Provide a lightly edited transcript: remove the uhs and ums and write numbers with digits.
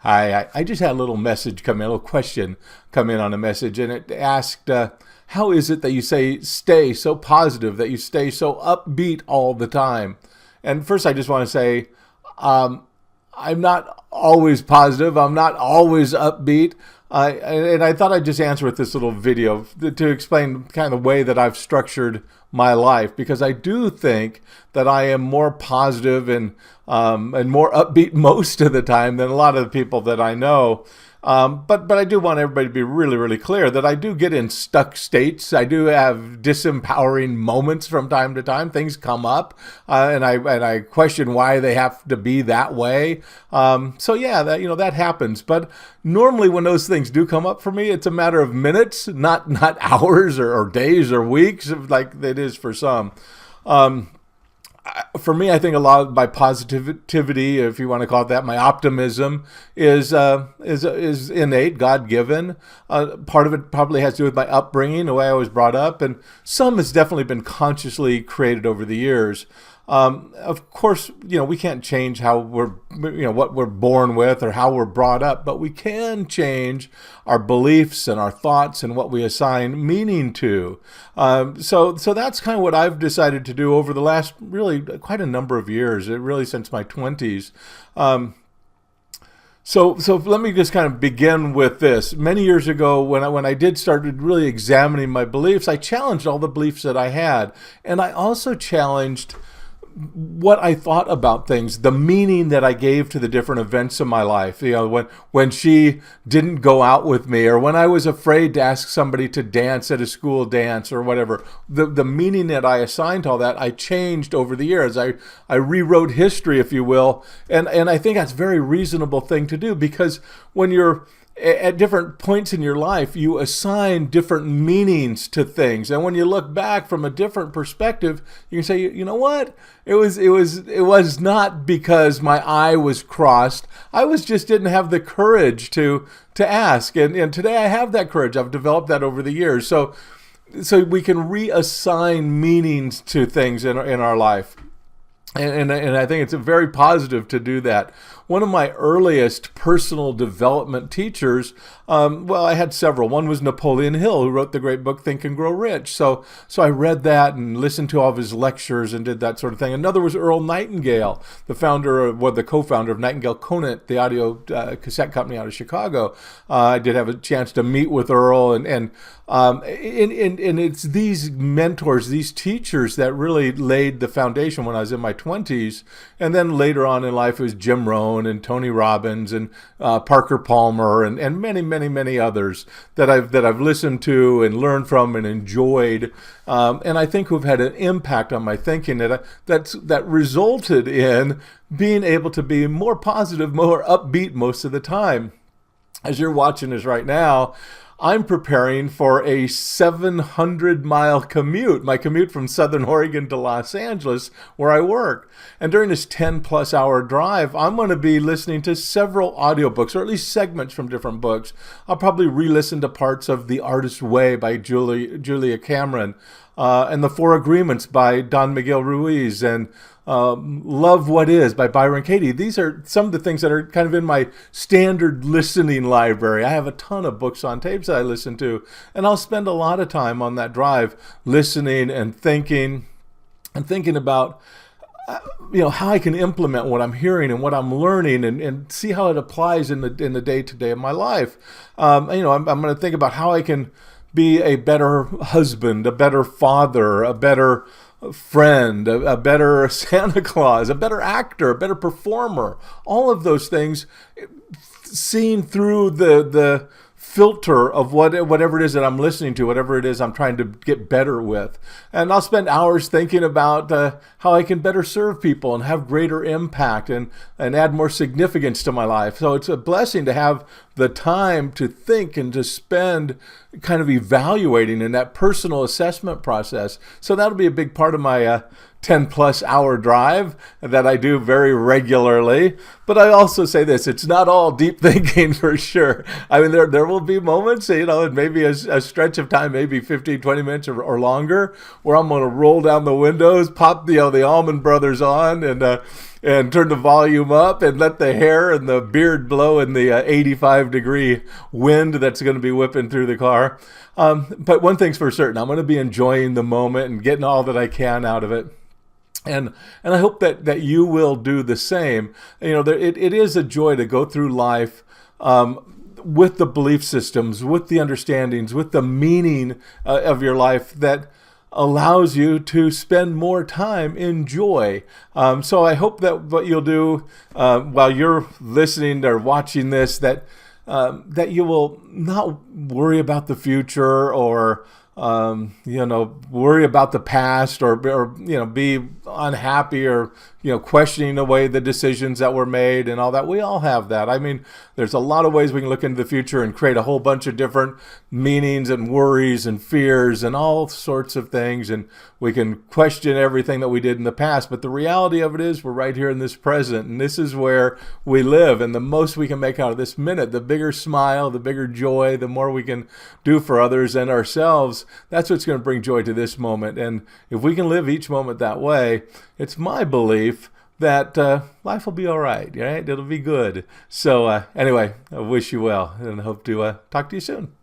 Hi, I just had a little message come in, a little question come in on a message, and it asked, how is it that you stay so positive, that you stay so upbeat all the time? And first, I just want to say, um, I'm not always positive. I'm not always upbeat. And I thought I'd just answer with this little video to explain kind of the way that I've structured my life, because I do think that I am more positive and more upbeat most of the time than a lot of the people that I know. But I do want everybody to be really, really clear that I do get in stuck states. I do have disempowering moments from time to time. Things come up, and I question why they have to be that way. So yeah, that happens. But normally when those things do come up for me, it's a matter of minutes, not hours or days or weeks, like it is for some. For me, I think a lot of my positivity, if you want to call it that, my optimism is innate, God-given. Part of it probably has to do with my upbringing, the way I was brought up, and some has definitely been consciously created over the years. Of course, we can't change how what we're born with or how we're brought up, but we can change our beliefs and our thoughts and what we assign meaning to. So that's kind of what I've decided to do over the last really quite a number of years, really since my 20s. So let me just kind of begin with this. Many years ago, when I started really examining my beliefs, I challenged all the beliefs that I had, and I also challenged what I thought about things, the meaning that I gave to the different events of my life. When she didn't go out with me, or when I was afraid to ask somebody to dance at a school dance or whatever, the meaning that I assigned to all that, I changed over the years. I rewrote history, if you will, and I think that's a very reasonable thing to do, because when you're at different points in your life, you assign different meanings to things, and when you look back from a different perspective, you can say, you know what, it was not because my I was crossed. I just didn't have the courage to ask, and today I have that courage. I've developed that over the years. So we can reassign meanings to things in our life. And I think it's very positive to do that. One of my earliest personal development teachers, I had several. One was Napoleon Hill, who wrote the great book Think and Grow Rich. So I read that and listened to all of his lectures and did that sort of thing. Another was Earl Nightingale, the co-founder of Nightingale Conant, the audio cassette company out of Chicago. I did have a chance to meet with Earl, and it's these mentors, these teachers that really laid the foundation when I was in my 20s. And then later on in life, it was Jim Rohn and Tony Robbins and Parker Palmer and many, many, many others that I've listened to and learned from and enjoyed, and I think who've had an impact on my thinking that resulted in being able to be more positive, more upbeat most of the time. As you're watching this right now, I'm preparing for a 700-mile commute, my commute from Southern Oregon to Los Angeles, where I work. And during this 10-plus hour drive, I'm going to be listening to several audiobooks, or at least segments from different books. I'll probably re-listen to parts of The Artist's Way by Julia Cameron, and The Four Agreements by Don Miguel Ruiz, and Love What Is by Byron Katie. These are some of the things that are kind of in my standard listening library. I have a ton of books on tapes that I listen to, and I'll spend a lot of time on that drive listening and thinking about how I can implement what I'm hearing and what I'm learning, and see how it applies in the day-to-day of my life. I'm going to think about how I can be a better husband, a better father, a better friend, a better Santa Claus, a better actor, a better performer. All of those things seen through the filter of whatever it is that I'm listening to, whatever it is I'm trying to get better with. And I'll spend hours thinking about how I can better serve people and have greater impact and add more significance to my life. So it's a blessing to have the time to think and to spend kind of evaluating in that personal assessment process. So that'll be a big part of my 10-plus hour drive that I do very regularly. But I also say this, it's not all deep thinking for sure. I mean, there will be moments, it may be a stretch of time, maybe 15, 20 minutes or longer, where I'm going to roll down the windows, pop the Allman Brothers on, and and turn the volume up and let the hair and the beard blow in the 85-degree wind that's going to be whipping through the car. But one thing's for certain, I'm going to be enjoying the moment and getting all that I can out of it. And I hope that you will do the same. It is a joy to go through life with the belief systems, with the understandings, with the meaning of your life that allows you to spend more time in joy. So I hope that what you'll do while you're listening or watching this, that you will not worry about the future or worry about the past or be unhappy or questioning away the decisions that were made and all that. We all have that. I mean, there's a lot of ways we can look into the future and create a whole bunch of different meanings and worries and fears and all sorts of things, and we can question everything that we did in the past. But the reality of it is we're right here in this present, and this is where we live, and the most we can make out of this minute, the bigger smile, the bigger joy, the more we can do for others and ourselves, that's what's going to bring joy to this moment. And if we can live each moment that way, it's my belief that life will be all right, right? It'll be good. So anyway, I wish you well and hope to talk to you soon.